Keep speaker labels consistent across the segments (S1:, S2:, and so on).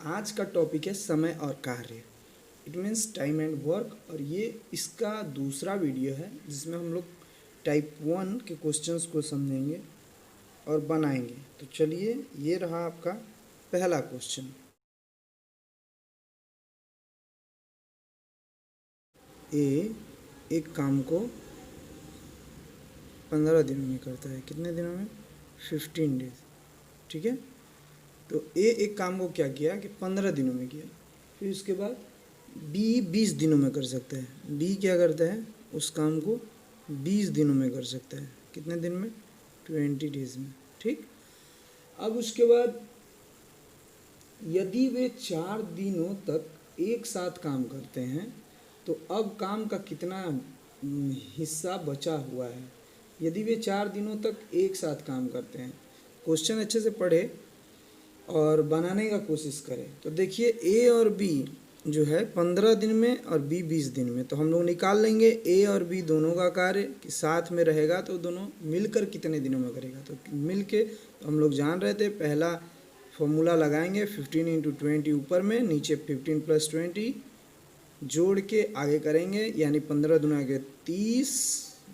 S1: आज का टॉपिक है समय और कार्य। It means time and work. और ये इसका दूसरा वीडियो है जिसमें हम लोग टाइप 1 के क्वेश्चंस को समझेंगे और बनाएंगे। तो चलिए, ये रहा आपका पहला क्वेश्चन। ए एक काम को 15 दिनों में करता है। कितने दिनों में? 15 डेज। ठीक है। तो ए एक काम को क्या किया कि 15 दिनों में किया। फिर उसके बाद बी 20 दिनों में कर सकता है। बी क्या करता है? उस काम को 20 दिनों में कर सकता है। कितने दिन में? 20 डेज में। ठीक। अब उसके बाद यदि वे 4 दिनों तक एक साथ काम करते हैं तो अब काम का कितना हिस्सा बचा हुआ है। यदि वे 4 दिनों तक एक साथ काम करते हैं, क्वेश्चन अच्छे से पढ़े और बनाने का कोशिश करें। तो देखिए, ए और बी जो है 15 दिन में और बी 20 दिन में, तो हम लोग निकाल लेंगे ए और बी दोनों का कार्य कि साथ में रहेगा तो दोनों मिलकर कितने दिनों में करेगा। तो मिल के तो हम लोग जान रहे थे, पहला फॉर्मूला लगाएंगे 15 इंटू 20 ऊपर में, नीचे 15 प्लस 20 जोड़ के आगे करेंगे, यानी 15 दूना के 30,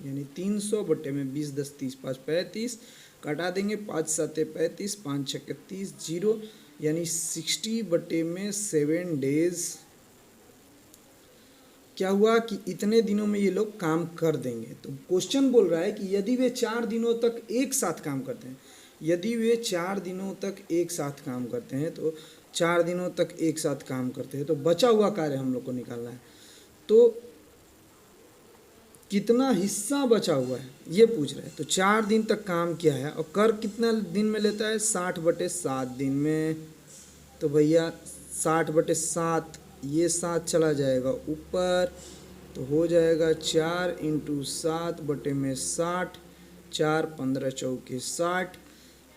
S1: यानी 300 बट्टे में 20 10 30 5 35 कटा देंगे। 5 7 35, 5 6 30, 0, यानी 60 बट्टे में 7 डेज। क्या हुआ कि इतने दिनों में ये लोग काम कर देंगे। तो क्वेश्चन बोल रहा है कि यदि वे 4 दिनों तक एक साथ काम करते हैं, यदि वे 4 दिनों तक एक साथ काम करते हैं, तो 4 दिनों तक एक साथ काम करते हैं तो बचा हुआ कार्य हम लोग को निकालना है। तो कितना हिस्सा बचा हुआ है ये पूछ रहा है। तो 4 दिन तक काम किया है और कर कितना दिन में लेता है? 60 बटे 7 दिन में। तो भैया 60 बटे 7, ये 7 चला जाएगा ऊपर, तो हो जाएगा 4 इंटू 7 बटे में 60, 4 15 चौके 60,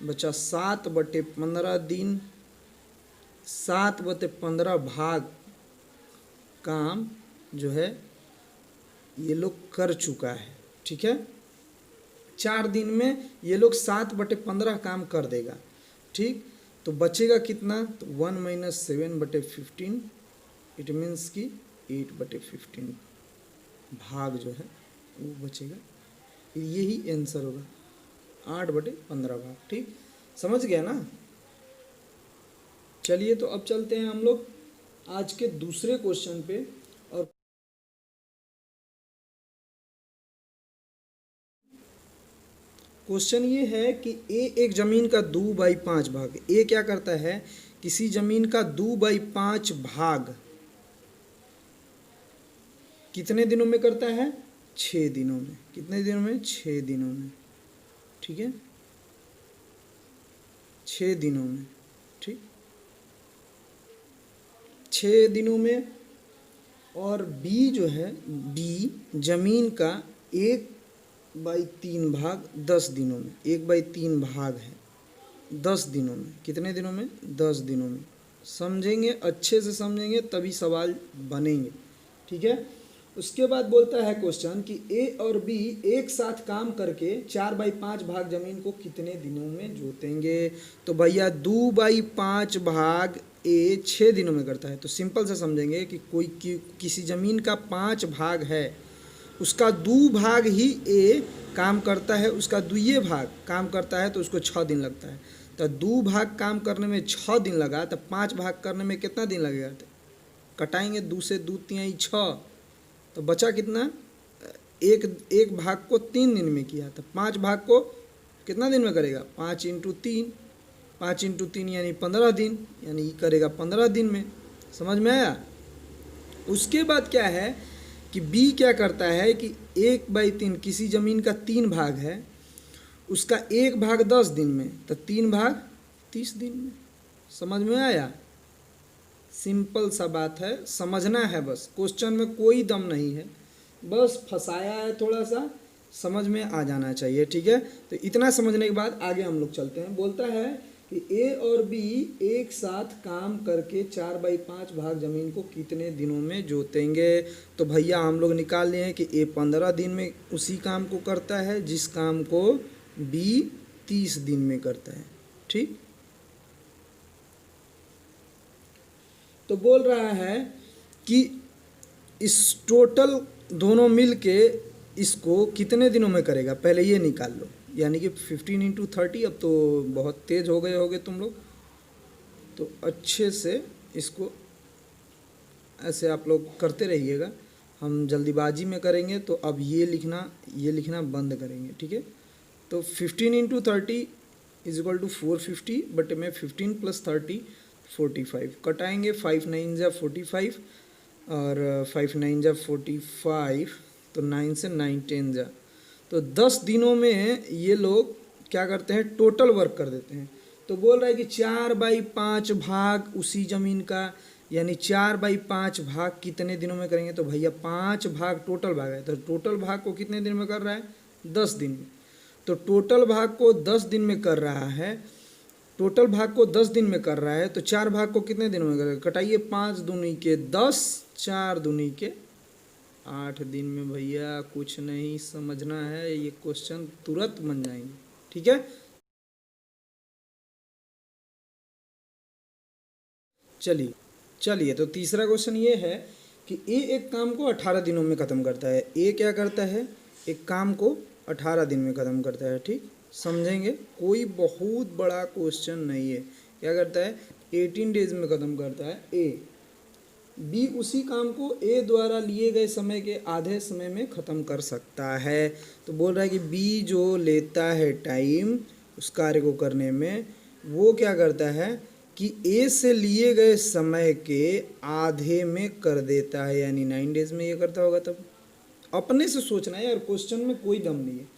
S1: बचा 7 बटे 15 दिन। 7 बटे 15 भाग काम जो है ये लोग कर चुका है। ठीक है। 4 दिन में ये लोग 7 बटे 15 काम कर देगा। ठीक। तो बचेगा कितना? तो 1 माइनस 7 बटे 15, इट मीन्स कि 8 बटे 15 भाग जो है वो बचेगा। यही आंसर होगा, 8 बटे 15 भाग। ठीक, समझ गया ना? चलिए, तो अब चलते हैं हम लोग आज के दूसरे क्वेश्चन पे। और क्वेश्चन ये है कि ए एक ज़मीन का 2/5 भाग। ए क्या करता है? किसी ज़मीन का 2/5 भाग कितने दिनों में करता है? 6 दिनों में। कितने दिनों में? 6 दिनों में। ठीक है, 6 दिनों में। ठीक, 6 दिनों में। और बी जो है, बी ज़मीन का 1/3 भाग 10 दिनों में। 1/3 भाग है 10 दिनों में। कितने दिनों में? 10 दिनों में। समझेंगे, अच्छे से समझेंगे तभी सवाल बनेंगे। ठीक है। उसके बाद बोलता है क्वेश्चन कि ए और बी एक साथ काम करके 4/5 भाग जमीन को कितने दिनों में जोतेंगे। तो भैया 2/5 भाग ए 6 दिनों में करता है। तो सिंपल से समझेंगे कि किसी ज़मीन का 5 भाग है, उसका 2 भाग ही ए काम करता है, उसका 2 भाग काम करता है तो उसको 6 दिन लगता है। तो 2 भाग काम करने में 6 दिन लगा, तो 5 भाग करने में कितना दिन लगेगा? तो कटाएंगे 2 से 2 3 6, तो बचा कितना? एक भाग को 3 दिन में किया, तो 5 भाग को कितना दिन में करेगा? 5 इंटू 3, 5 इंटू 3 यानी 15 दिन, यानी करेगा 15 दिन में। समझ में आया? उसके बाद क्या है कि बी क्या करता है कि 1/3 किसी ज़मीन का 3 भाग है, उसका 1 भाग 10 दिन में, तो 3 भाग 30 दिन में। समझ में आया? सिंपल सा बात है, समझना है बस। क्वेश्चन में कोई दम नहीं है, बस फंसाया है थोड़ा सा, समझ में आ जाना चाहिए। ठीक है। तो इतना समझने के बाद आगे हम लोग चलते हैं। बोलता है कि ए और बी एक साथ काम करके 4/5 भाग जमीन को कितने दिनों में जोतेंगे। तो भैया हम लोग निकाल लिए हैं कि ए 15 दिन में उसी काम को करता है जिस काम को बी 30 दिन में करता है। ठीक। तो बोल रहा है कि इस टोटल दोनों मिल के इसको कितने दिनों में करेगा, पहले ये निकाल लो। यानी कि 15 × 30, अब तो बहुत तेज हो गए होगे तुम लोग, तो अच्छे से इसको ऐसे आप लोग करते रहिएगा। हम जल्दीबाजी में करेंगे तो अब ये लिखना बंद करेंगे, ठीक है। तो 15 × 30 = 450, बटे में 15 + 30 45 कटाएंगे। 5 9 जा 45 और 5 9 जा 45, तो 9 से 9 10 जा, तो 10 दिनों में ये लोग क्या करते हैं, टोटल वर्क कर देते हैं। तो बोल रहा है कि 4/5 भाग उसी ज़मीन का, यानी 4/5 भाग कितने दिनों में करेंगे। तो भैया 5 भाग टोटल भाग है, तो टोटल भाग को कितने दिन में कर रहा है, 10 दिन में। तो टोटल भाग को 10 दिन में कर रहा है, टोटल भाग को 10 दिन में कर रहा है, तो 4 भाग को कितने दिन में करेगा, कटाइए। 5 दूनी के 10, 4 दूनी के 8 दिन में। भैया कुछ नहीं समझना है, ये क्वेश्चन तुरंत बन जाएंगे, ठीक है। चलिए तो तीसरा क्वेश्चन ये है कि ए एक काम को 18 दिनों में ख़त्म करता है। ए क्या करता है, एक काम को 18 दिन में ख़त्म करता है, ठीक। समझेंगे, कोई बहुत बड़ा क्वेश्चन नहीं है। क्या करता है, 18 डेज में ख़त्म करता है ए। बी उसी काम को ए द्वारा लिए गए समय के आधे समय में ख़त्म कर सकता है। तो बोल रहा है कि बी जो लेता है टाइम उस कार्य को करने में, वो क्या करता है कि ए से लिए गए समय के आधे में कर देता है, यानी 9 डेज में ये करता होगा। तब अपने से सोचना है यार, क्वेश्चन में कोई दम नहीं है।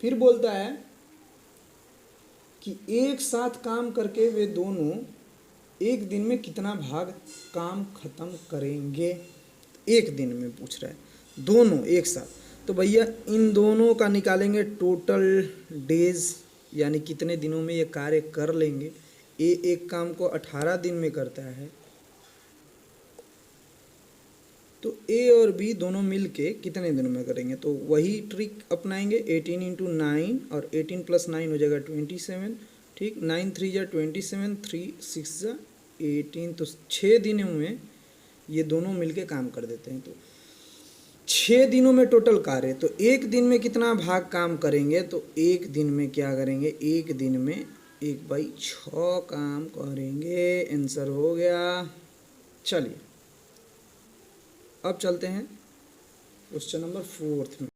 S1: फिर बोलता है कि एक साथ काम करके वे दोनों एक दिन में कितना भाग काम खत्म करेंगे। एक दिन में पूछ रहा है, दोनों एक साथ। तो भैया इन दोनों का निकालेंगे टोटल डेज, यानी कितने दिनों में ये कार्य कर लेंगे। ए एक काम को 18 दिन में करता है, तो ए और बी दोनों मिलके कितने दिनों में करेंगे। तो वही ट्रिक अपनाएंगे, 18 × 9, और 18 + 9 हो जाएगा 27, ठीक। 9 3 जा 27, 3 6 जा 18, तो 6 दिनों में ये दोनों मिलके काम कर देते हैं। तो 6 दिनों में टोटल कार्य, तो एक दिन में कितना भाग काम करेंगे। तो एक दिन में क्या करेंगे, एक दिन में 1/6 काम करेंगे। आंसर हो गया। चलिए अब चलते हैं क्वेश्चन नंबर 4 में।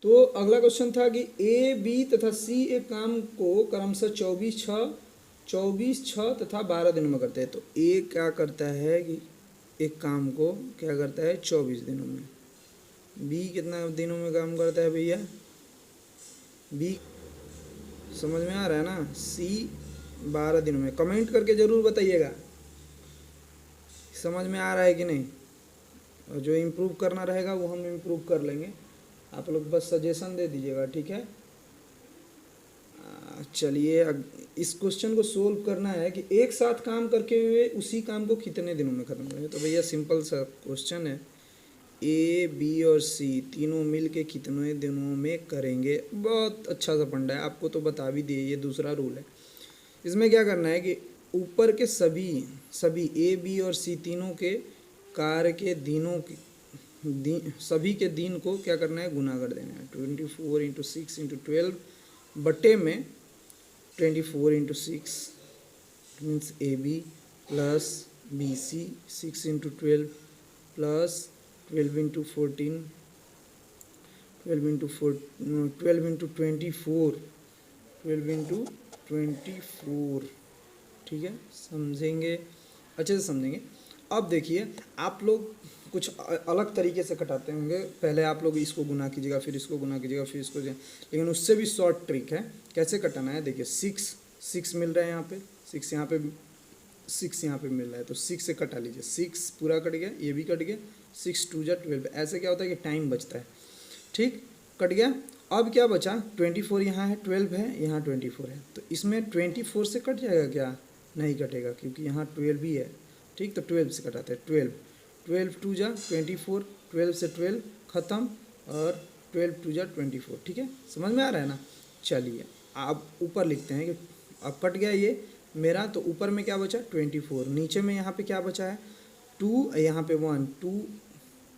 S1: तो अगला क्वेश्चन था कि ए बी तथा सी एक काम को क्रमशः 24 6 तथा 12 दिनों में करते हैं। तो ए क्या करता है कि एक काम को क्या करता है 24 दिनों में। बी कितना दिनों में काम करता है भैया, बी समझ में आ रहा है ना, सी 12 दिनों में। कमेंट करके ज़रूर बताइएगा समझ में आ रहा है कि नहीं, और जो इम्प्रूव करना रहेगा वो हम इम्प्रूव कर लेंगे। आप लोग बस सजेशन दे दीजिएगा, ठीक है। चलिए इस क्वेश्चन को सोल्व करना है कि एक साथ काम करके हुए उसी काम को कितने दिनों में ख़त्म करेंगे। तो भैया सिंपल सा क्वेश्चन है, ए बी और सी तीनों मिल के कितने दिनों में करेंगे। बहुत अच्छा सा फंडा है, आपको तो बता भी दिए, ये दूसरा रूल है। इसमें क्या करना है कि ऊपर के सभी ए बी और सी तीनों के कार्य के दिनों की सभी के दिन को क्या करना है, गुना कर देना है। 24 × 6 × 12 बटे में 24 × 6 means A B plus B C, 6 × 12 plus 12 × 14, 12 × 24, ठीक है। समझेंगे, अच्छे से समझेंगे। अब देखिए आप लोग कुछ अलग तरीके से कटाते होंगे, पहले आप लोग इसको गुना कीजिएगा, फिर इसको गुना कीजिएगा, फिर इसको, लेकिन उससे भी शॉर्ट ट्रिक है कैसे कटाना है। देखिए 6 मिल रहा है यहाँ पे, 6 यहाँ पे, 6 यहाँ पे मिल रहा है, तो 6 से कटा लीजिए। 6 पूरा कट गया, ये भी कट गया, 6 2 जा 12। ऐसे क्या होता है कि टाइम बचता है, ठीक। कट गया। अब क्या बचा, 24 यहाँ है, 12 है, यहाँ 24 है, तो इसमें 24 से कट जाएगा क्या, नहीं कटेगा, क्योंकि यहाँ 12 भी है, ठीक। तो 12 से कटाते हैं। 12 2 जा 24, 12 से 12 ख़त्म, और 12 2 जा 24, ठीक है। समझ में आ रहा है ना। चलिए आप ऊपर लिखते हैं कि अब कट गया ये, मेरा, तो ऊपर में क्या बचा 24, नीचे में यहाँ पे क्या बचा है 2, यहाँ पे 1, 2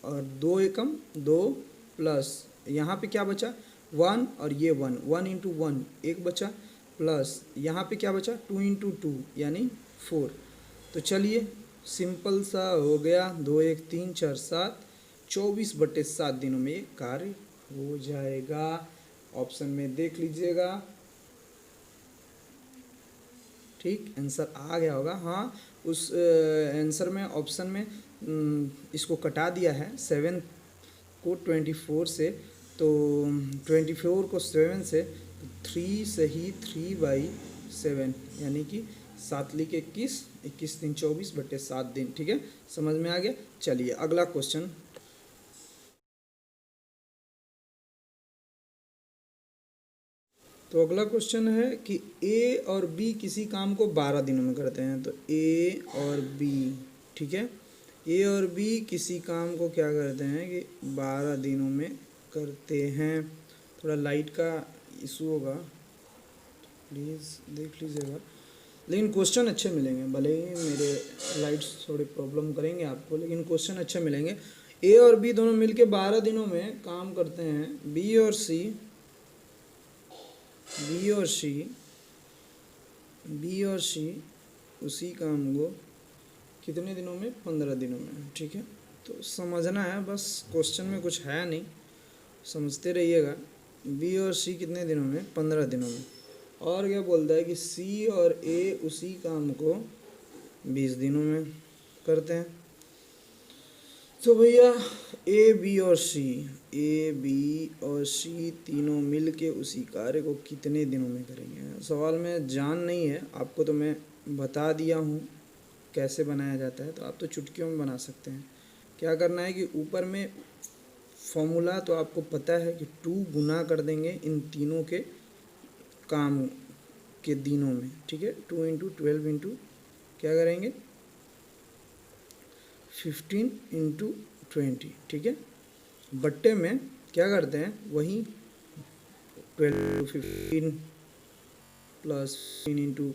S1: और 2 एकम 2 प्लस यहाँ पे क्या बचा 1 और ये 1, 1 इंटू 1 एक बचा, प्लस यहाँ पे क्या बचा 2 इंटू 2 यानी 4। तो चलिए सिंपल सा हो गया, 2 1 3 4 7, 24/7 दिनों में ये कार्य हो जाएगा। ऑप्शन में देख लीजिएगा, ठीक आंसर आ गया होगा। हाँ, उस आंसर में ऑप्शन में इसको कटा दिया है 7 को 24 से, तो 24 को 7 से, तो 3 से ही 3/7 यानी कि 7 लिख 21, 21 दिन 24/7 दिन। ठीक है, समझ में आ गया। चलिए अगला क्वेश्चन। तो अगला क्वेश्चन है कि ए और बी किसी काम को 12 दिनों में करते हैं। तो ए और बी, ठीक है, ए और बी किसी काम को क्या करते हैं कि 12 दिनों में करते हैं। थोड़ा लाइट का इशू होगा, प्लीज़ देख लीजिएगा, लेकिन क्वेश्चन अच्छे मिलेंगे। भले ही मेरे लाइट्स थोड़े प्रॉब्लम करेंगे आपको, लेकिन क्वेश्चन अच्छे मिलेंगे। ए और बी दोनों मिलके 12 दिनों में काम करते हैं। बी और सी उसी काम को कितने दिनों में 15 दिनों में। ठीक है, तो समझना है बस, क्वेश्चन में कुछ है नहीं, समझते रहिएगा। बी और सी कितने दिनों में 15 दिनों में। और क्या बोलता है कि सी और ए उसी काम को 20 दिनों में करते हैं। तो भैया ए बी और सी तीनों मिल के उसी कार्य को कितने दिनों में करेंगे। सवाल में जान नहीं है आपको, तो मैं बता दिया हूँ कैसे बनाया जाता है, तो आप तो चुटकियों में बना सकते हैं। क्या करना है कि ऊपर में फॉर्मूला तो आपको पता है कि 2 गुना कर देंगे इन तीनों के काम के दिनों में। ठीक है, 2 इंटू 12 इंटू क्या करेंगे 15 इंटू 20। ठीक है, बट्टे में क्या करते हैं वही 12 15 प्लस 15 इंटू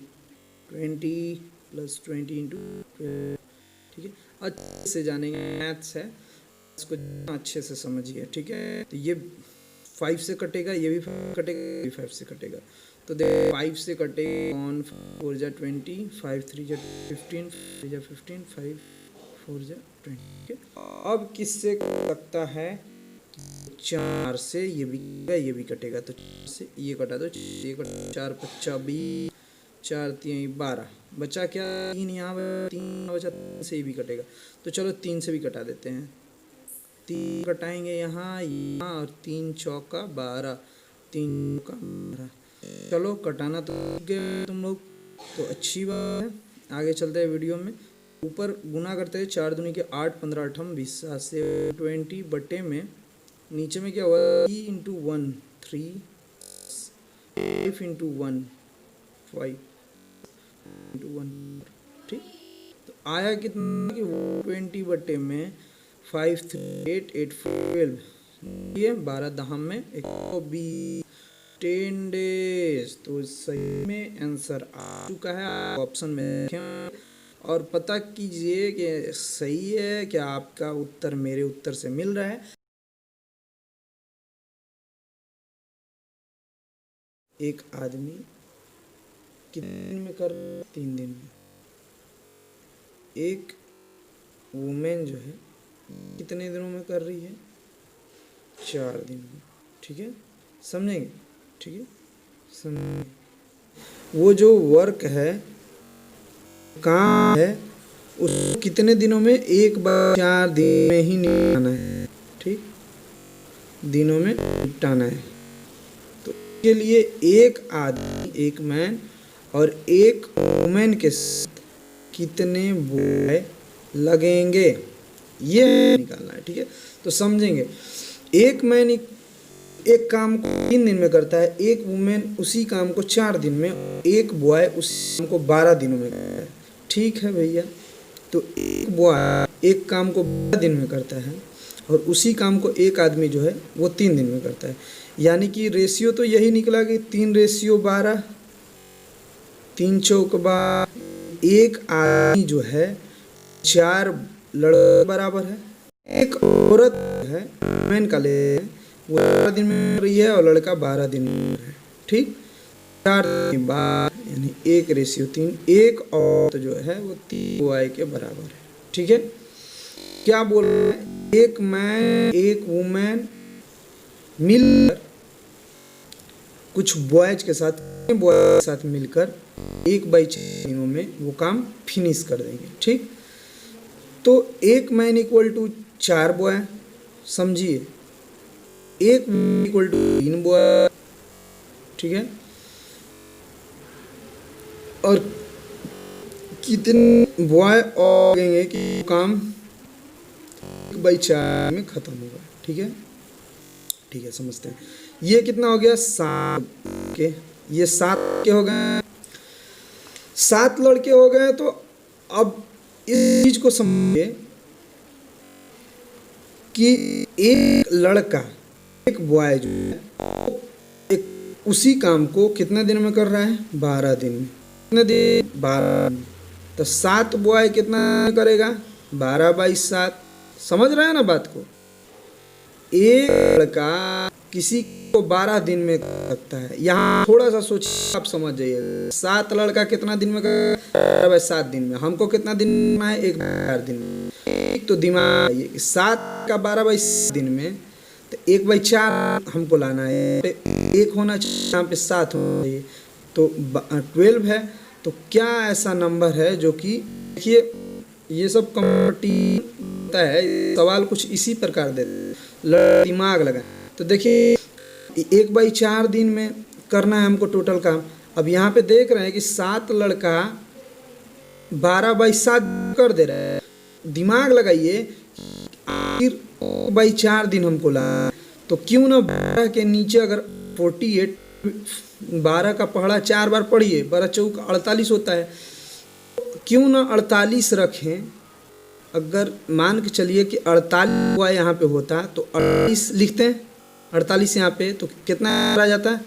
S1: 20 प्लस 20 इंटू 12। ठीक है, अच्छे से जानेंगे, मैथ्स है, इसको अच्छे से समझिए। ठीक है, तो ये 5 से कटेगा, ये भी 5 कटेगा, ये भी 5 से कटेगा। तो देखो 5 से कटेगा 1 4 जा 20, 5 3 जा 15, 3 जा 15, 5 4 जा 20। ठीक है, अब किससे लगता है 4 से ये भी कटेगा, तो 4 से ये कटा दो, ये कटा 4 5 20, 4 3 12, बचा क्या 3, यहाँ 3 बचा, 3 से ये भी कटेगा। तो चलो 3 से भी कटा देते हैं, 3 कटाएंगे यहाँ और 3 चौका 12, 3 का 12। चलो कटाना तो गए तुम लोग, तो अच्छी बात है। आगे चलते हैं वीडियो में। ऊपर गुना करते हैं 4 दूनी के 8 15 8 20, 7 से 20 बटे में नीचे में क्या हुआ 3 इंटू 1 3, 5 इंटू 1 5 इंटू 1। ठीक, तो आया कितना कि 20 बटे में 5 3 8 8 12, ये 12 दहम में 120 10 डेज। तो सही में आंसर आ चुका है, ऑप्शन में। और पता कीजिए कि सही है क्या आपका उत्तर मेरे उत्तर से मिल रहा है। एक आदमी कितने दिन में कर 3 दिन में। एक वुमेन जो है कितने दिनों में कर रही है 4 दिन में। ठीक है, समझेंगे। ठीक है, समझेंगे। वो जो वर्क है काम है उसको कितने दिनों में, एक बार 4 दिन में ही निपटाना है। ठीक, दिनों में निपटाना है। तो इसके लिए एक आदमी, एक मैन और एक वुमेन के साथ कितने बॉय लगेंगे ये निकालना है। ठीक है, तो समझेंगे। एक मैन एक काम को 3 दिन में करता है, एक वुमेन उसी काम को 4 दिन में, एक बॉय उस काम को 12 दिनों में करता है। ठीक है भैया, तो एक बॉय एक काम को 12 दिन में करता है और उसी काम को एक आदमी जो है वो 3 दिन में करता है। यानी कि रेशियो तो यही निकला कि 3:12। 3 चौक 12, एक आदमी जो है 4 लड़के बराबर है, एक औरत है मैन का ले वो 12 दिन में मर रही है और लड़का 12 दिन में है, ठीक। 4 बार यानी 1:3, एक औरत जो है वो 3 बॉय के बराबर है, ठीक है। क्या बोल रहे हैं, एक मैन एक वुमेन मिलकर कुछ बॉयज के साथ मिलकर 1/4 दिनों में वो काम फिनिश कर देंगे, ठीक। तो एक मैन इक्वल टू 4 बॉय, समझिए, एक इक्वल टू 3 बॉय, ठीक है। और कितने बॉय और लगेंगे कि काम 1/4 में खत्म होगा, ठीक है। ठीक है, समझते हैं। ये कितना हो गया 7 के, ये 7 के हो गए, 7 लड़के हो गए। तो अब इस चीज को समझिए कि एक लड़का एक बॉय जो है एक उसी काम को कितने दिन में कर रहा है, 12 दिन में। कितने दिन, 12 दिन। तो 7 बॉय कितना करेगा, 12/7। समझ रहे हैं ना बात को। एक लड़का किसी को 12 दिन में कर सकता है। यहाँ थोड़ा सा सोचिए, आप समझ जाइए। 7 लड़का कितना दिन में कर, 12/7 दिन में। हमको कितना दिन में है, 1/4 दिन में। एक तो दिमाग ये 7 का 12/7 दिन में, तो 1/4 हमको लाना है। एक होना चाहिए यहाँ पे, 7 होना चाहिए, तो 12 है। तो क्या ऐसा नंबर है जो कि, देखिए ये सब कम्पिटिटिव है, सवाल कुछ इसी प्रकार देते, दिमाग लगा। तो देखिए 1/4 दिन में करना है हमको टोटल काम। अब यहाँ पे देख रहे हैं कि 7 लड़का 12/7 कर दे रहा है। दिमाग लगाइए, फिर 1/4 दिन हमको ला, तो क्यों ना 12 के नीचे अगर 48, 12 का पढ़ा 4 बार पढ़िए, 12 चौक 48 होता है, क्यों ना 48 रखें। अगर मान के चलिए कि 48 हुआ यहाँ पे होता, तो 48 लिखते हैं, 48 यहाँ पे, तो कितना आ जाता है,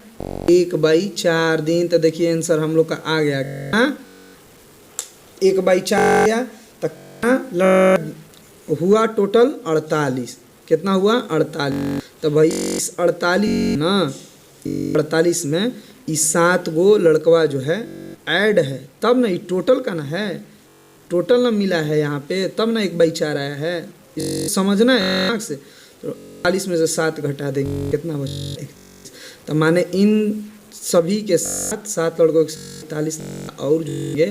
S1: 1/4 दिन। तो देखिए आंसर हम लोग का आ गया, हाँ 1/4 गया। तो हुआ टोटल 48। कितना हुआ, 48। तो भाई इस 48 में इस 7 गो लड़कवा जो है ऐड है, तब ना ये टोटल का ना है, टोटल ना मिला है यहाँ पे, तब ना 1/4 आया है। समझना है दिमाग से। तो 48 में से 7 घटा देंगे, कितना बचे, तो माने इन सभी के साथ 7 लड़कों के 47 और जुड़ेंगे,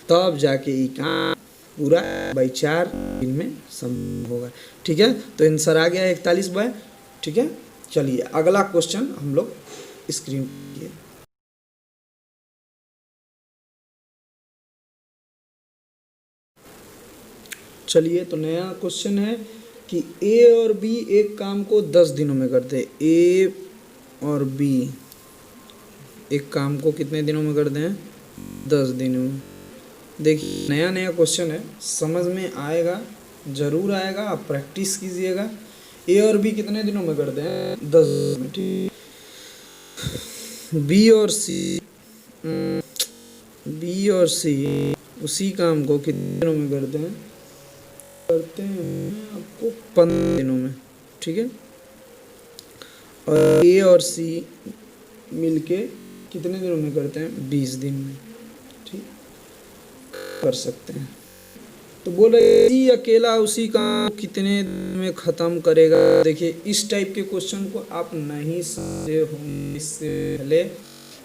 S1: तब जाके ये काम पूरा 1/4 दिन में संभव होगा, ठीक है। तो आंसर आ गया 41 बॉय, ठीक है। चलिए अगला क्वेश्चन हम लोग स्क्रीन पर। चलिए तो नया क्वेश्चन है कि ए और बी एक काम को 10 दिनों में करते हैं। ए और बी एक काम को कितने दिनों में करते हैं, 10 दिनों में। देखिए नया क्वेश्चन है, समझ में आएगा, ज़रूर आएगा, आप प्रैक्टिस कीजिएगा। ए और बी कितने दिनों में करते हैं, 10 दिनों में, ठीक। बी और सी उसी काम को कितने दिनों में करते हैं आपको 15 दिनों में, ठीक है। और ए और सी मिलके कितने दिनों में करते हैं, 20 दिन में, ठीक कर सकते हैं। तो बोल रहे सी अकेला उसी काम कितने दिन में ख़त्म करेगा। देखिए इस टाइप के क्वेश्चन को आप नहीं समझे होंगे इससे पहले,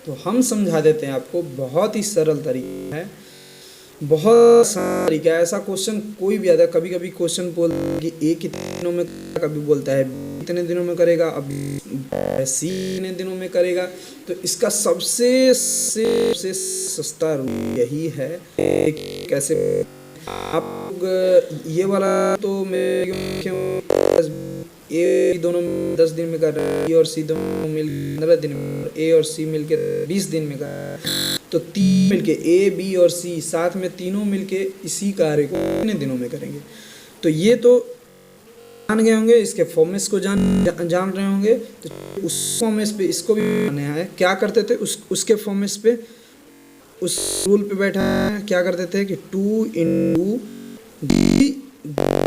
S1: तो हम समझा देते हैं आपको। बहुत ही सरल तरीका है, बहुत सारा तरीका है। ऐसा क्वेश्चन कोई भी आता है, कभी कभी क्वेश्चन बोलता है कि ए कितने दिनों में, कभी बोलता है कितने दिनों में करेगा, अब सी कितने दिनों में करेगा। तो इसका सबसे सस्ता रूप यही है। कैसे आप ये वाला तो मैं ए दोनों 10 दिन में कर रहा है, ए और सी दोनों मिल 15 दिन में, ए और सी मिलके 20 दिन में कर रहा है। तो 3 मिलके ए बी और सी साथ में तीनों मिलके इसी कार्य को कितने दिनों में करेंगे। तो ये तो जान गए होंगे, इसके फॉर्मेट्स को जान रहे होंगे। तो उस फॉर्मेट्स पे इसको भी बनाना है। क्या करते थे उसके फॉर्मेट्स पे, उस रूल पे बैठा है, क्या करते थे कि 2 इंटू बी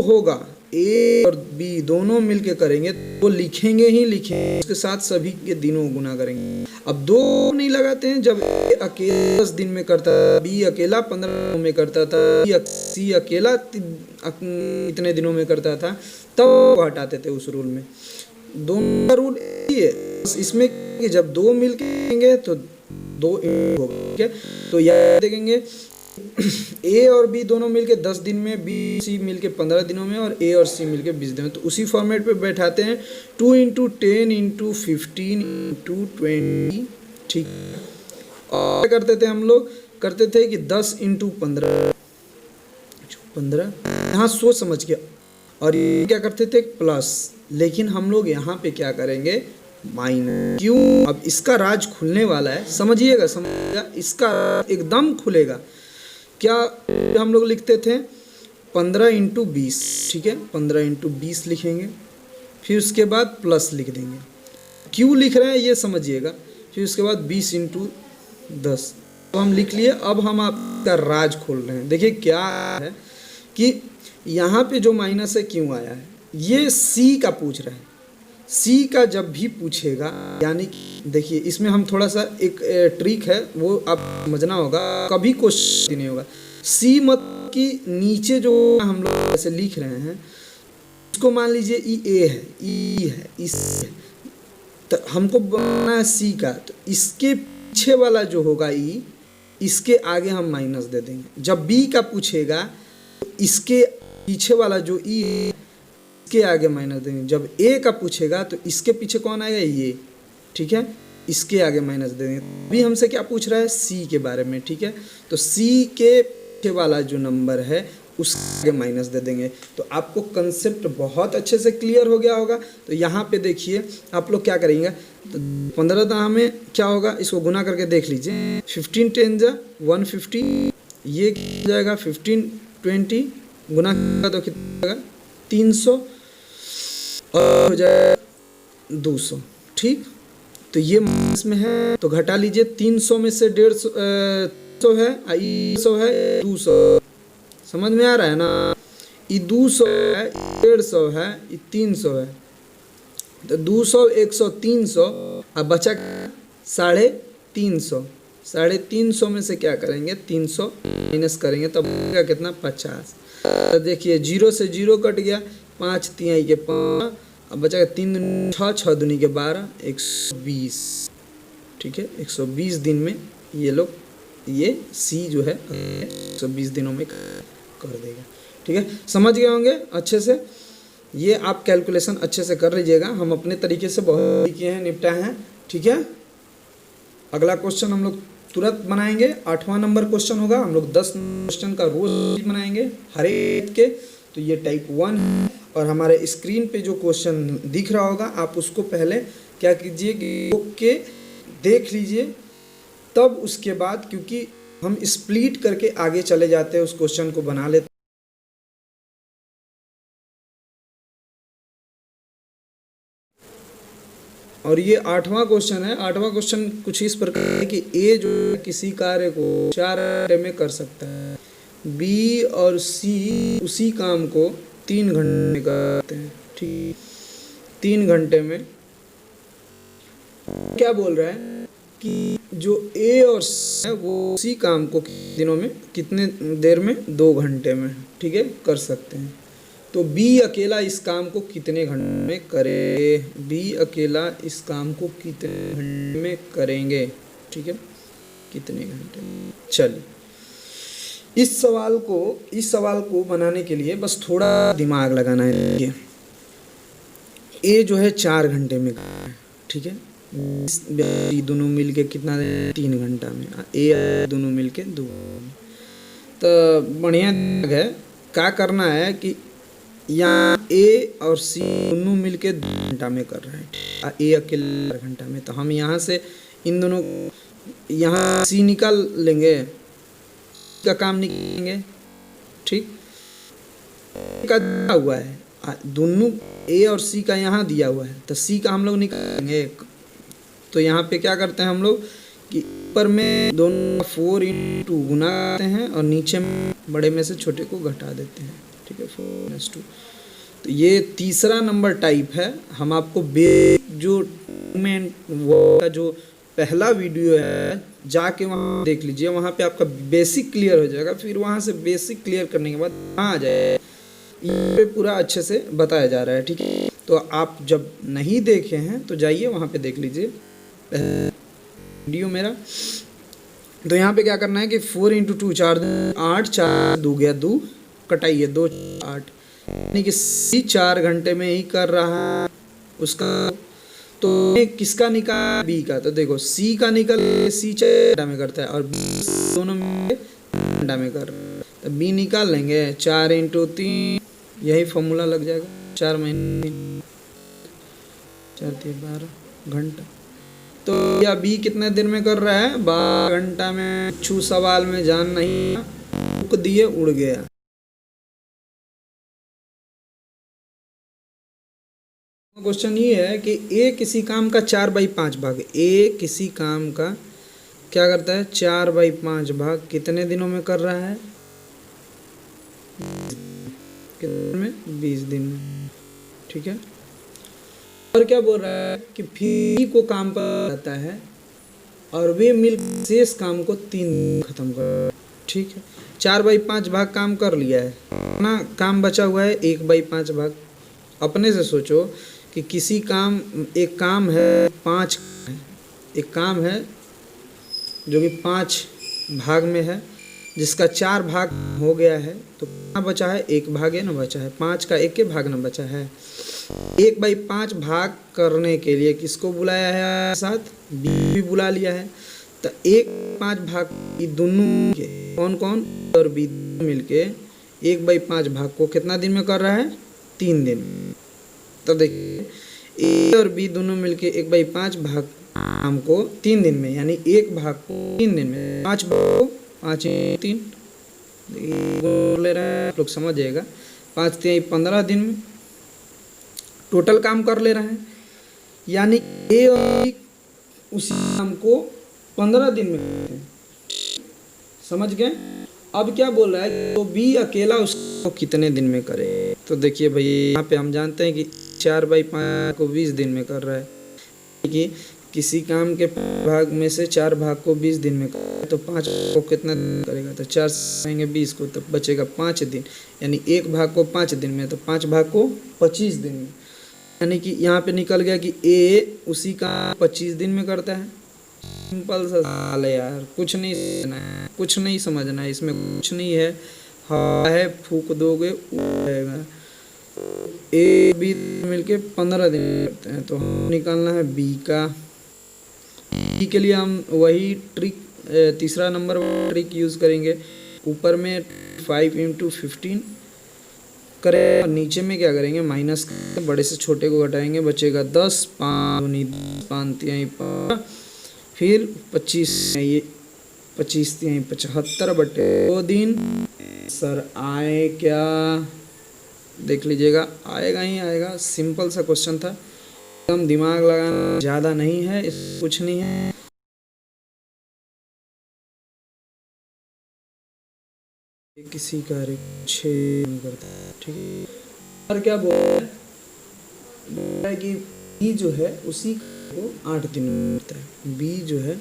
S1: होगा, ए और बी दोनों मिलके करेंगे तो लिखेंगे ही लिखेंगे, उसके साथ सभी के दिनों गुना करेंगे। अब दो नहीं लगाते हैं, जब ए अकेला 10 दिन में करता था, बी अकेला 15 में करता था, सी अकेला इतने दिनों में करता था, तब हटाते थे उस रूल में। दोनों का रूल यही है, इसमें कि जब दो मिलके तो 2 होगा, ठीक है। तो याद देखेंगे ए और बी दोनों मिलके 10 दिन में, बी सी मिलके 15 दिनों में, और ए और सी मिलके 20 दिनों में। तो उसी फॉर्मेट पे बैठाते हैं 2 इंटू 10 इंटू 15 इंटू 20, ठीक। और क्या करते थे हम लोग, करते थे कि 10 इंटू 15, यहाँ सोच समझ के, और ये क्या करते थे प्लस, लेकिन हम लोग यहाँ पे क्या करेंगे माइनस। क्यों? अब इसका राज खुलने वाला है, समझिएगा, इसका एकदम खुलेगा। क्या हम लोग लिखते थे 15 इंटू 20, ठीक है, 15 इंटू 20 लिखेंगे, फिर उसके बाद प्लस लिख देंगे। क्यों लिख रहे हैं ये समझिएगा। फिर उसके बाद 20 इंटू 10, तो हम लिख लिए। अब हम आपका राज खोल रहे हैं। देखिए क्या है कि यहाँ पे जो माइनस है क्यों आया है, ये सी का पूछ रहा है। सी का जब भी पूछेगा, यानी कि देखिए इसमें हम थोड़ा सा एक ट्रिक है, वो आप समझना होगा, कभी क्वेश्चन नहीं होगा। सी मत कि नीचे जो हम लोग ऐसे लिख रहे हैं, इसको मान लीजिए ई ए है, ई है, इस है, तो हमको बनाना है सी का, तो इसके पीछे वाला जो होगा ई, इसके आगे हम माइनस दे देंगे। जब बी का पूछेगा तो इसके पीछे वाला जो ई है, इसके आगे माइनस देंगे। जब ए का पूछेगा तो इसके पीछे कौन आएगा, ये, ठीक है, इसके आगे माइनस देंगे। अभी हमसे क्या पूछ रहा है, सी के बारे में, ठीक है। तो सी के पीछे वाला जो नंबर है उसके आगे माइनस दे देंगे। तो आपको कंसेप्ट बहुत अच्छे से क्लियर हो गया होगा। तो यहाँ पे देखिए आप लोग क्या करेंगे, तो 15 दाह में क्या होगा, इसको गुना करके देख लीजिए। 15 10 जा 150, ये क्या जाएगा 15 20 गुना तो कितना जाएगा 300, और हो जाए 200, ठीक। तो ये माइनस में है, तो घटा लीजिए। 300 में से 150 है, 100 है, 200, समझ में आ रहा है ना। ये 200 है, 150 है, ये 300 है, तो 200 100 300, अब बचा 350। 350 में से क्या करेंगे, 300 माइनस करेंगे, तब बचेगा कितना 50। तो देखिए 0 से 0 कट गया, 5 तिहाई के 5, अब बचेगा 3 6 6 दूनी के 12, 120, ठीक है। 120 दिन में ये लोग, ये सी जो है 120 दिनों में कर देगा, ठीक है। समझ गए होंगे अच्छे से। ये आप कैलकुलेशन अच्छे से कर लीजिएगा, हम अपने तरीके से बहुत किए हैं, निपटाए हैं, ठीक है। अगला क्वेश्चन हम लोग तुरंत बनाएंगे, 8वां नंबर क्वेश्चन होगा। हम लोग 10 क्वेश्चन का रोज बनाएंगे हर एक के। तो ये टाइप 1 है, और हमारे स्क्रीन पे जो क्वेश्चन दिख रहा होगा आप उसको पहले क्या कीजिए कि देख लीजिए, तब उसके बाद, क्योंकि हम स्प्लिट करके आगे चले जाते हैं, उस क्वेश्चन को बना लेते हैं। और ये 8वां क्वेश्चन है। 8वां क्वेश्चन कुछ इस प्रकार है कि ए जो किसी कार्य को 4 घंटे में कर सकता है, बी और सी उसी काम को 3 घंटे में करते हैं, ठीक। 3 घंटे में क्या बोल रहा है कि जो ए और सी है वो उसी काम को दिनों में कितने देर में, 2 घंटे में, ठीक है, कर सकते हैं। तो बी अकेला इस काम को कितने घंटे में करेंगे, बी अकेला इस काम को कितने घंटे में करेंगे, ठीक है, कितने घंटे। चलिए इस सवाल को बनाने के लिए बस थोड़ा दिमाग लगाना है। देखिए ए जो है 4 घंटे में कर रहा है, ठीक है, दोनों मिलके कितना 3 घंटा में, ए दोनों मिलके 2। तो बढ़िया है, क्या करना है कि यहाँ ए और सी दोनों मिलके 2 घंटा में कर रहे हैं, ए अकेले 4 घंटा में। तो हम यहाँ से इन दोनों, यहाँ सी निकाल लेंगे, का काम निकालेंगे, ठीक। का दिया हुआ है, दोनों ए और सी का यहाँ दिया हुआ है, तो सी का हम लोग निकालेंगे। तो यहाँ पे क्या करते हैं हम लोग कि ऊपर में दोनों 4 × 2 गुना करते हैं और नीचे में बड़े में से छोटे को घटा देते हैं। ठीक है, 4 - 2। तो ये तीसरा नंबर टाइप है। हम आपको जो वो का जो पहला वीडियो है जाके वहाँ देख लीजिए, वहाँ पे आपका बेसिक क्लियर हो जाएगा। फिर वहाँ से बेसिक क्लियर करने के बाद आ जाए, ये पूरा अच्छे से बताया जा रहा है। ठीक है, तो आप जब नहीं देखे हैं तो जाइए वहाँ पे देख लीजिए वीडियो मेरा। तो यहाँ पे क्या करना है कि 4 × 2 4 8, 4 2 गया 2, कटाइए 2 8, यानी कि सी 4 घंटे में ही कर रहा है उसका। तो किसका निकाल, बी का। तो देखो सी का निकल, सी 4 घंटा में करता है और बी दोनों में घंटा में कर रहा है। तो बी निकाल लेंगे 4 × 3, यही फॉर्मूला लग जाएगा। 4 महीने 4 × 3 12 घंटा। तो या बी कितने दिन में कर रहा है, 12 घंटा में। छू सवाल में जान नहीं, रुक दिए उड़ गया। क्वेश्चन ये है कि ए किसी काम का 4/5 भाग, ए किसी काम का क्या करता है 4/5 भाग कितने दिनों में कर रहा है, कितने में, 20 दिन में। ठीक है, और क्या बोल रहा है कि फिर को काम पर जाता है और वे मिल शेष काम को 3 दिन खत्म कर। ठीक है, 4/5 भाग काम कर लिया है ना, काम बचा हुआ है 1/5 भाग। अपने से सोचो कि किसी काम, एक काम है 5, एक काम है जो कि 5 भाग में है, जिसका 4 भाग हो गया है। तो कितना बचा है, 1 भाग है ना बचा है, 5 का 1 भाग ना बचा है। 1/5 भाग करने के लिए किसको बुलाया है साथ, बी भी बुला लिया है। तो 1/5 भाग ये दोनों कौन कौन और बी मिलके 1/5 भाग को कितना दिन में कर रहा है, 3 दिन। तो देखिए ए और बी दोनों मिलके 1/5 भाग काम को 3 दिन में, यानी 1 भाग को 3 दिन में, 5 भाग को 5 × 3 ले रहे हैं, लोग समझ जाएगा। 5 × 3 = 15 दिन में टोटल काम कर ले रहे हैं, यानी ए और बी उसी काम को 15 दिन में करते हैं। समझ गए। अब क्या बोल रहा है, तो बी अकेला उसको कितने दिन में करे। तो देखिए भाई यहाँ पे हम जानते हैं कि 4/5 को 20 दिन में कर रहा है, कि किसी काम के भाग में से 4 भाग को 20 दिन में करे, तो 5 को कितना दिन करेगा, तो 4 से 20 को, तो बचेगा 5 दिन, यानी 1 भाग को 5 दिन में, तो 5 भाग को 25 दिन में। यानी कि यहाँ पे निकल गया कि ए उसी का 25 दिन में करता है। सिंपल सा सवाल है यार, कुछ नहीं समझना है, कुछ नहीं समझना है, इसमें कुछ नहीं है। हाँ है, फूक दोगे उड़ेगा। ए बी मिलके 15 दिन करते हैं, तो हम निकालना है बी का। बी के लिए हम वही ट्रिक, तीसरा नंबर ट्रिक यूज़ करेंगे। ऊपर में 5 × 15 करें और नीचे में क्या करेंगे, माइनस, बड़े से छोटे को घटाएंगे, बचेगा 10, 5 5 3 5, फिर 25, ये 25 3 75/2 दिन। सर आए क्या, देख लीजिएगा, आएगा ही आएगा। सिंपल सा क्वेश्चन था, एकदम दिमाग लगाना ज़्यादा नहीं है, कुछ नहीं है। किसी कार्य 6 करता है। ठीक है, और क्या बोल रहा है कि बी जो है उसी को 8 दिन में करता है। बी जो है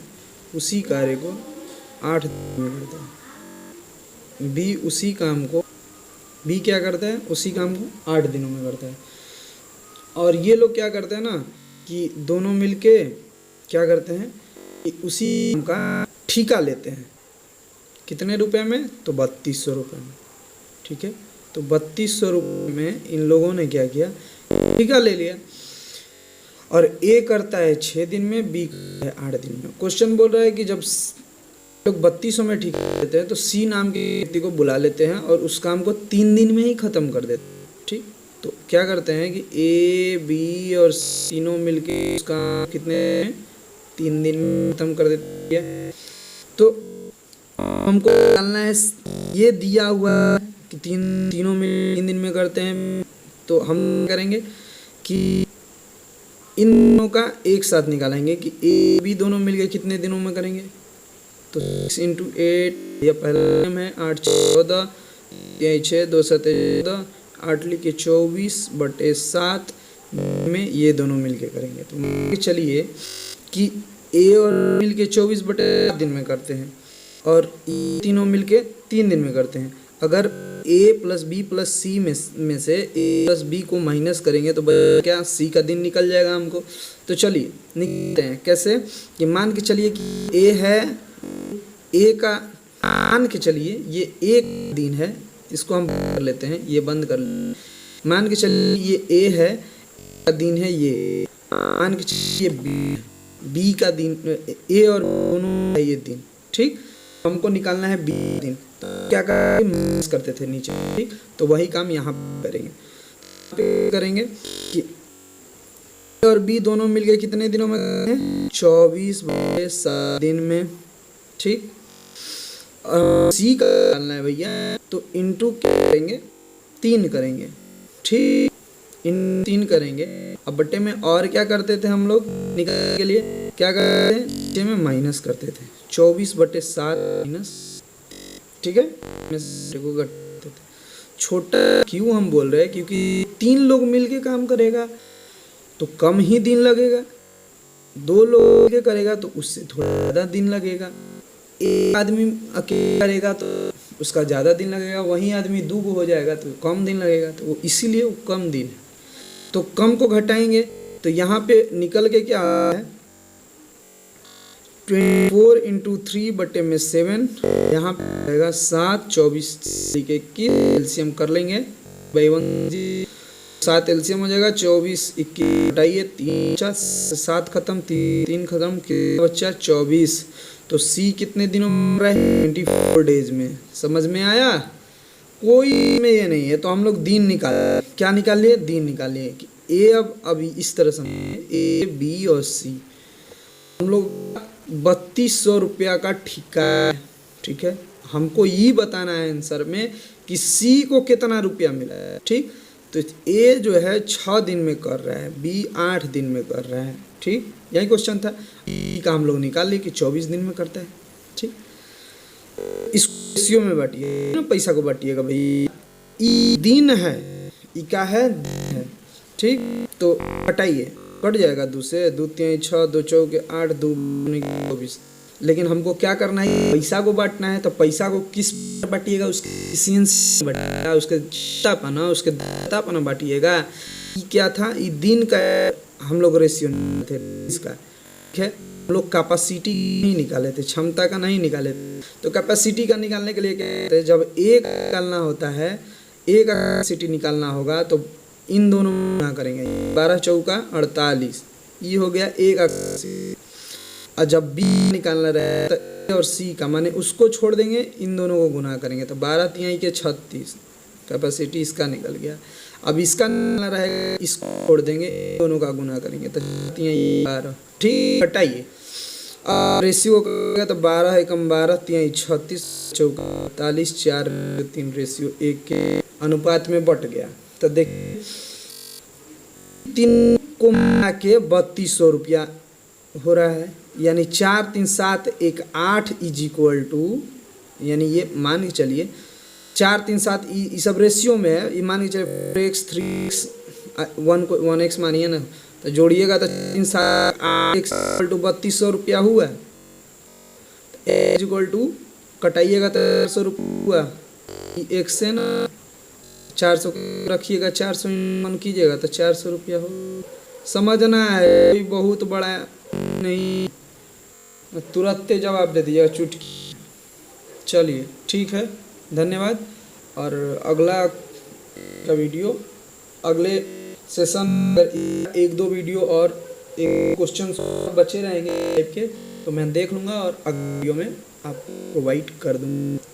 S1: उसी कार्य को 8 दिन में करता है। बी उसी काम को, बी क्या करता है, उसी काम को 8 दिनों में करता है। और ये लोग क्या करते हैं ना कि दोनों मिलके क्या करते हैं कि उसी काम का ठेका लेते हैं। कितने रुपए में, तो 3200 रुपये में। ठीक है, तो 3200 रुपये में इन लोगों ने क्या किया, ठेका ले लिया। और ए करता है 6 दिन में, बी करता है 8 दिन में। क्वेश्चन बोल रहा है कि जब लोग 3200 में ठेका लेते हैं तो सी नाम के व्यक्ति को बुला लेते हैं और उस काम को 3 दिन में ही ख़त्म कर देते हैं। ठीक, तो क्या करते हैं कि ए बी और तीनों मिलके उसका कितने 3 दिन में ख़त्म कर देते हैं। तो हमको डालना है, ये दिया हुआ कि तीनों में 3 दिन में करते हैं, तो हम करेंगे कि इन दोनों का एक साथ निकालेंगे कि ए बी दोनों मिलके कितने दिनों में करेंगे। तो 6 × 8 यह पहला नियम है, 8 × 14, 6 2 7 14, 8 लिखे 24/7 में ये दोनों मिलके करेंगे। तो चलिए कि ए और मिलके 24/7 दिन में करते हैं और ये तीनों मिलके 3 दिन में करते हैं। अगर a + b + c में से a + b को माइनस करेंगे तो क्या c का दिन निकल जाएगा हमको। तो चलिए निकलते हैं कैसे, कि मान के चलिए कि a है, a का मान के चलिए ये एक दिन है, इसको हम कर लेते हैं, ये बंद कर लेते। मान के चलिए ये a है का दिन है, ये मान के चलिए b का दिन, a और दोनों है ये दिन, ठीक। हमको निकालना है b दिन, तो क्या करते थे नीचे, ठीक। तो वही काम यहाँ करेंगे कि a और b दोनों मिलके कितने दिनों में हैं, 24/7 दिन में, ठीक। c का निकालना है भैया, तो इंटू क्या करेंगे, 3 करेंगे, ठीक। इन 3 करेंगे। अब बट्टे में और क्या करते थे हम लोग निकालने के लिए, क्या करते थे, नीचे में माइनस करते थे, 24/7 माइनस, ठीक है, को करते थे। छोटा क्यों हम बोल रहे हैं, क्योंकि 3 लोग मिलके काम करेगा तो कम ही दिन लगेगा, 2 लोग मिलके करेगा तो उससे थोड़ा ज़्यादा दिन लगेगा, एक आदमी अकेला करेगा तो उसका ज़्यादा दिन लगेगा, वहीं आदमी 2 को हो जाएगा तो कम दिन लगेगा, तो वो इसीलिए वो कम दिन है। तो कम को घटाएंगे तो यहाँ पे निकल के क्या है, 24 × 3/7, यहाँ पे आएगा 7, 24 के एलसीएम कर लेंगे, 7 एलसीएम हो जाएगा, 24 21 घटाइए 3 7 खत्म, 3 खत्म, बच्चा 24। तो सी कितने दिनों में रहे, 24 डेज में। समझ में आया, कोई में ये नहीं है। तो हम लोग दिन निकाल, क्या निकाल लिए, दिन निकाल लिए कि ए अब अभी इस तरह से ए बी और सी हम लोग 3200 रुपया का ठिका है, ठीक है। हमको ये बताना है आंसर में कि सी को कितना रुपया मिला है, ठीक। तो ए जो है 6 दिन में कर रहा है, बी 8 दिन में कर रहा है, ठीक। यही क्वेश्चन था, ई का हम लोग निकाल लिए कि 24 दिन में करता है, ठीक। इस रेशियो में बांटिए, पैसा को बांटिएगा भाई, ई दिन है, ई का है, ठीक। तो हटाइए, कट जाएगा 2 से, 2 3 6, 2 4 8, 2 24। लेकिन हमको क्या करना है, पैसा को बांटना है। तो पैसा को किस बांटिएगा, उसके एफिशिएंसी बांटिएगा, उसके दातापना, उसके दातापना बांटिएगा। ये क्या था, ये दिन का हम लोग रेशियो थे इसका, ठीक है। हम लोग कैपेसिटी नहीं निकाले थे, क्षमता का नहीं निकाले थे। तो कैपेसिटी का निकालने के लिए क्या कहते हैं, जब एक निकालना होता है, एक कैपेसिटी निकालना होगा तो इन दोनों ना करेंगे, 12 चौका 48, ये हो गया एक कैपेसिटी। और जब बी निकालना रहे तो ए और सी का, माने उसको छोड़ देंगे, इन दोनों को गुना करेंगे तो 12 3 के 36 कैपेसिटी इसका निकल गया। अब इसका निकालना रहेगा, इसको छोड़ देंगे, दोनों का गुना करेंगे तो 12, ठीक। हटाइए रेशियो का, तो 12 एकम 12, 3 36, चौका 48, 4 3 रेशियो 1 के अनुपात में बट गया। तो देखिए 3 को मिला के 3200 रुपया हो रहा है, यानी 4 3 7 1 8 = यानी ये मान के चलिए 4 3 7 ये सब रेशियो में है, ये मान के चलिए 4x 3x 1 को 1x मानिए ना, तो जोड़िएगा तो 3 7 8x = 3200 रुपया हुआ, = कटाइएगा तो 400 रुपया हुआ, एक से ना 400 रखिएगा, 400 मन कीजिएगा तो 400 रुपया हो। समझना है, बहुत बड़ा नहीं, तुरंत जवाब दे दीजिएगा चुटकी। चलिए ठीक है, धन्यवाद। और अगला का वीडियो, अगले सेशन 1-2 वीडियो और एक क्वेश्चन बचे रहेंगे टाइप के, तो मैं देख लूँगा और अगले वीडियो में आपको प्रोवाइड कर दूँगा।